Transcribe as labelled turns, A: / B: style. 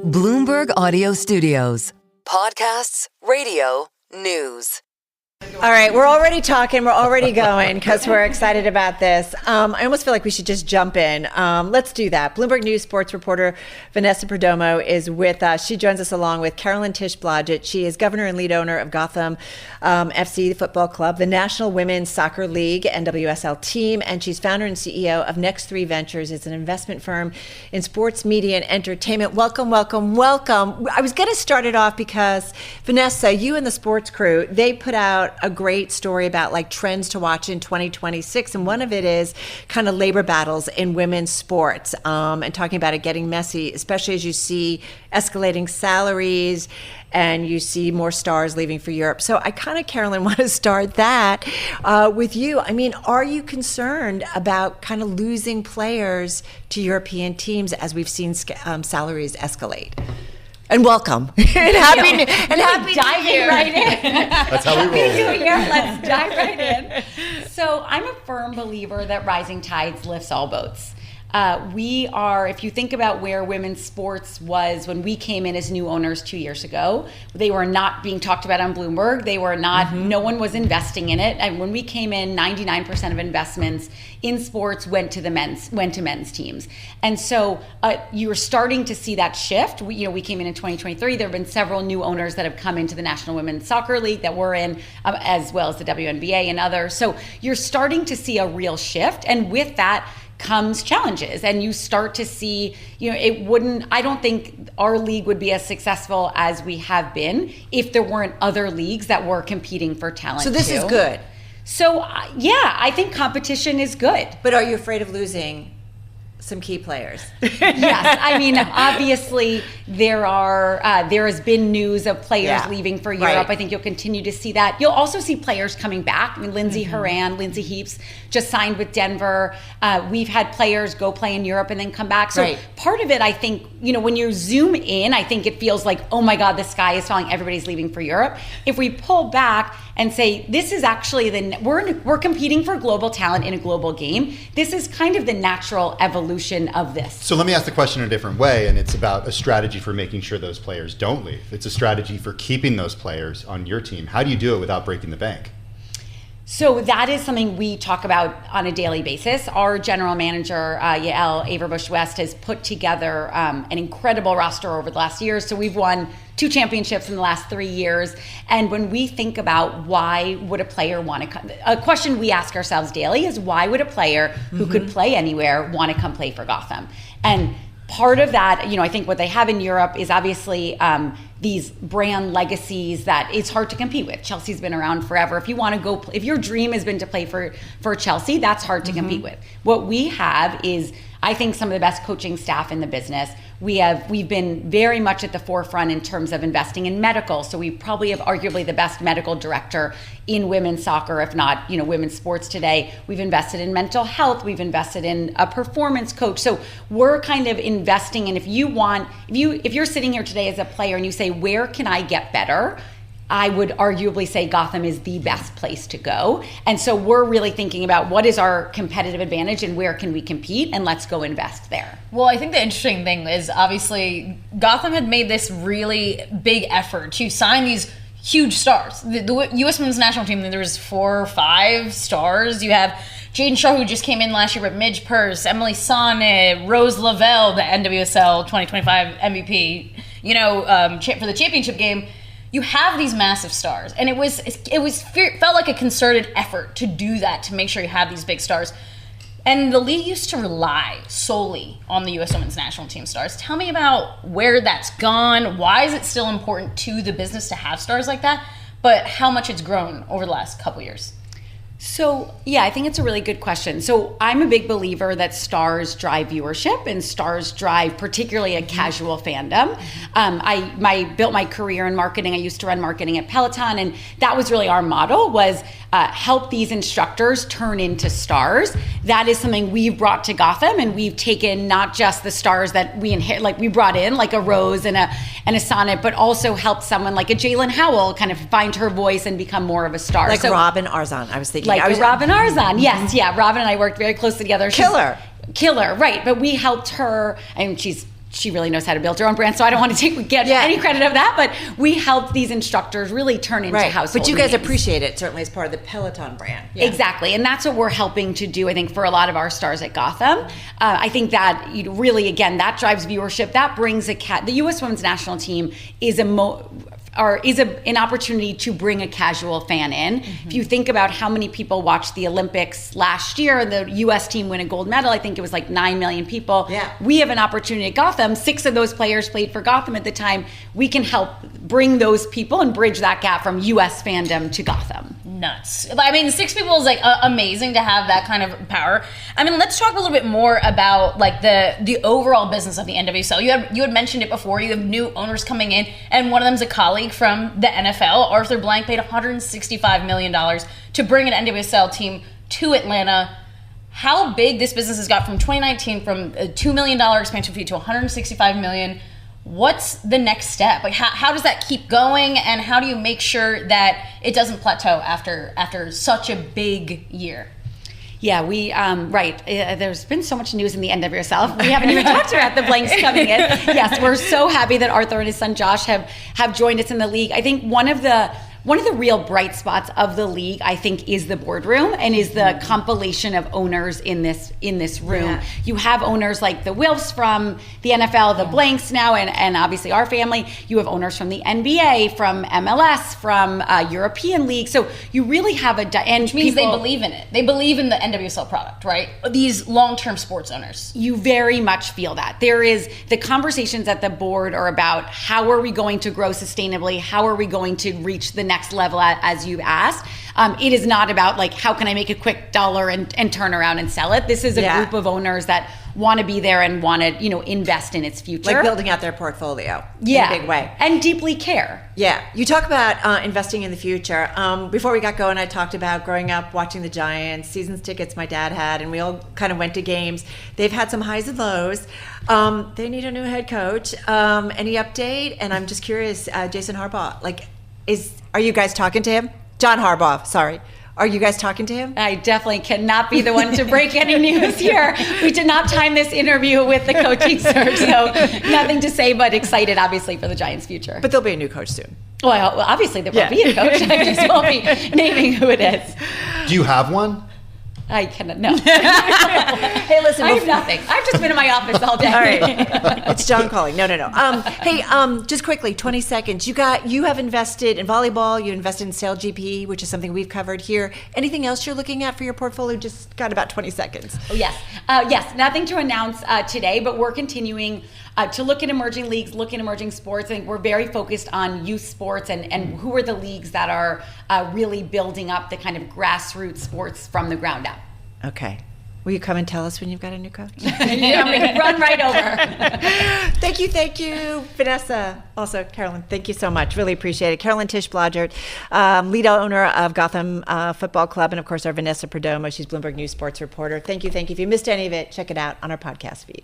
A: Bloomberg Audio Studios. Podcasts, radio, news.
B: All right, we're already talking, we're already going because we're excited about this. I almost feel like we should just jump in. Let's do that. Bloomberg News sports reporter Vanessa Perdomo is with us. She joins us along with Carolyn Tisch Blodgett. She is governor and lead owner of Gotham FC, the football club, the National Women's Soccer League, NWSL team, and she's founder and CEO of Next 3 Ventures. It's an investment firm in sports, media, and entertainment. Welcome, welcome, welcome. I was going to start it off because, Vanessa, you and the sports crew, they put out a great story about like trends to watch in 2026, and one of it is kind of labor battles in women's sports, and talking about it getting messy, especially as you see escalating salaries and you see more stars leaving for Europe. So I kind of, Carolyn, want to start that with you. I mean, are you concerned about kind of losing players to European teams as we've seen salaries escalate? And welcome. and happy
C: diving right in.
D: That's how we roll.
C: Let's dive right in. So I'm a firm believer that rising tides lifts all boats. If you think about where women's sports was when we came in as new owners 2 years ago, they were not being talked about on Bloomberg. They were not, no one was investing in it. And when we came in, 99% of investments in sports went to men's teams. And so you were starting to see that shift. We came in 2023. There have been several new owners that have come into the National Women's Soccer League that we're in, as well as the WNBA and others. So you're starting to see a real shift. And with that comes challenges, and you start to see, I don't think our league would be as successful as we have been if there weren't other leagues that were competing for talent.
B: So this is good.
C: So I think competition is good.
B: But are you afraid of losing some key players?
C: Yes, I mean, obviously there has been news of players leaving for Europe. Right. I think you'll continue to see that. You'll also see players coming back. I mean, Lindsey Heaps just signed with Denver. We've had players go play in Europe and then come back. So part of it, I think, when you zoom in, I think it feels like, oh my God, the sky is falling. Everybody's leaving for Europe. If we pull back and say, this is actually we're competing for global talent in a global game. This is kind of the natural evolution of this.
D: So let me ask the question in a different way, and it's about a strategy for making sure those players don't leave. It's a strategy for keeping those players on your team. How do you do it without breaking the bank?
C: So that is something we talk about on a daily basis. Our general manager, Yael Averbuch-West, has put together an incredible roster over the last year. So we've won 2 championships in the last 3 years. And when we think about why would a player want to come, a question we ask ourselves daily is, why would a player who could play anywhere want to come play for Gotham? And part of that, I think what they have in Europe is obviously these brand legacies that it's hard to compete with. Chelsea's been around forever. If you want to go, if your dream has been to play for Chelsea, that's hard to compete with. What we have is, I think, some of the best coaching staff in the business. We've been very much at the forefront in terms of investing in medical. So we probably have arguably the best medical director in women's soccer, if not, women's sports today. We've invested in mental health. We've invested in a performance coach. So we're kind of investing in, if you're sitting here today as a player and you say, where can I get better? I would arguably say Gotham is the best place to go. And so we're really thinking about what is our competitive advantage and where can we compete, and let's go invest there.
E: Well, I think the interesting thing is, obviously Gotham had made this really big effort to sign these huge stars. The U.S. Women's National Team, there was 4 or 5 stars. You have Jaden Shaw, who just came in last year with Midge Purse, Emily Sonnet, Rose Lavelle, the NWSL 2025 MVP, for the championship game. You have these massive stars, and it felt like a concerted effort to do that, to make sure you have these big stars. And the league used to rely solely on the U.S. Women's National Team stars. Tell me about where that's gone. Why is it still important to the business to have stars like that? But how much it's grown over the last couple years?
C: So, I think it's a really good question. So I'm a big believer that stars drive viewership, and stars drive particularly a casual fandom. I built my career in marketing. I used to run marketing at Peloton, and that was really our model, was help these instructors turn into stars. That is something we've brought to Gotham, and we've taken not just the stars that we inherit, like we brought in, like a Rose and a Sonnet, but also helped someone like a Jalen Howell kind of find her voice and become more of a star.
B: Like Robin Arzon, I was thinking.
C: Robin Arzon, yes, Robin and I worked very closely together.
B: Killer,
C: right? But we helped her, and she's she really knows how to build her own brand, so I don't want to get any credit of that, but we help these instructors really turn into household
B: But you guys
C: names.
B: appreciate it, certainly, as part of the Peloton brand. Yeah.
C: Exactly, and that's what we're helping to do, I think, for a lot of our stars at Gotham. I think that really, again, that drives viewership. That brings the U.S. Women's National Team is an opportunity to bring a casual fan in. If you think about how many people watched the Olympics last year, the U.S. team win a gold medal, I think it was like 9 million people.
B: Yeah.
C: We have an opportunity at Gotham. 6 of those players played for Gotham at the time. We can help bring those people and bridge that gap from U.S. fandom to Gotham.
E: Nuts. I mean, 6 people is like amazing to have that kind of power. I mean, let's talk a little bit more about like the overall business of the NWSL. You had mentioned it before. You have new owners coming in, and one of them is a colleague from the NFL. Arthur Blank paid $165 million to bring an NWSL team to Atlanta. How big this business has got from 2019, from a $2 million expansion fee to $165 million. What's the next step? Like, how does that keep going, and how do you make sure that it doesn't plateau after such a big year?
C: Yeah, there's been so much news in the NWSL. We haven't even talked about the Blanks coming in. Yes, we're so happy that Arthur and his son Josh have joined us in the league. I think one of the real bright spots of the league, I think, is the boardroom and is the compilation of owners in this room. Yeah. You have owners like the Wilfs from the NFL, the Blanks now, and obviously our family. You have owners from the NBA, from MLS, from European League. So you really have
E: which means they believe in it. They believe in the NWSL product, right? These long-term sports owners.
C: You very much feel that. There is the conversations at the board are about how are we going to grow sustainably? How are we going to reach the next level, as you've asked. It is not about like, how can I make a quick dollar and turn around and sell it? This is a group of owners that want to be there and want to, invest in its future.
B: Like building out their portfolio in a big way.
C: And deeply care.
B: Yeah. You talk about investing in the future. Before we got going, I talked about growing up watching the Giants, seasons tickets my dad had, and we all kind of went to games. They've had some highs and lows. They need a new head coach. Any update? And I'm just curious, Jason Harbaugh, are you guys talking to him? John Harbaugh, sorry. Are you guys talking to him?
C: I definitely cannot be the one to break any news here. We did not time this interview with the coaching search, so nothing to say, but excited, obviously, for the Giants' future.
B: But there'll be a new coach soon.
C: Well, obviously there will be a coach. I just won't be naming who it is.
D: Do you have one?
C: I cannot, no.
B: Hey, listen.
C: I have nothing. I've just been in my office all day.
B: All right. It's John calling. No. Hey, just quickly, 20 seconds. You have invested in volleyball. You invested in SailGP, which is something we've covered here. Anything else you're looking at for your portfolio? Just got about 20 seconds.
C: Oh, yes. Yes, nothing to announce today, but we're continuing to look at emerging leagues, look at emerging sports. I think we're very focused on youth sports and who are the leagues that are really building up the kind of grassroots sports from the ground up.
B: Okay. Will you come and tell us when you've got a new coach?
C: I'm going to run right over.
B: Thank you, Vanessa. Also, Carolyn, thank you so much. Really appreciate it. Carolyn Tisch Blodgett, lead owner of Gotham Football Club, and of course our Vanessa Perdomo. She's Bloomberg News sports reporter. Thank you. If you missed any of it, check it out on our podcast feed.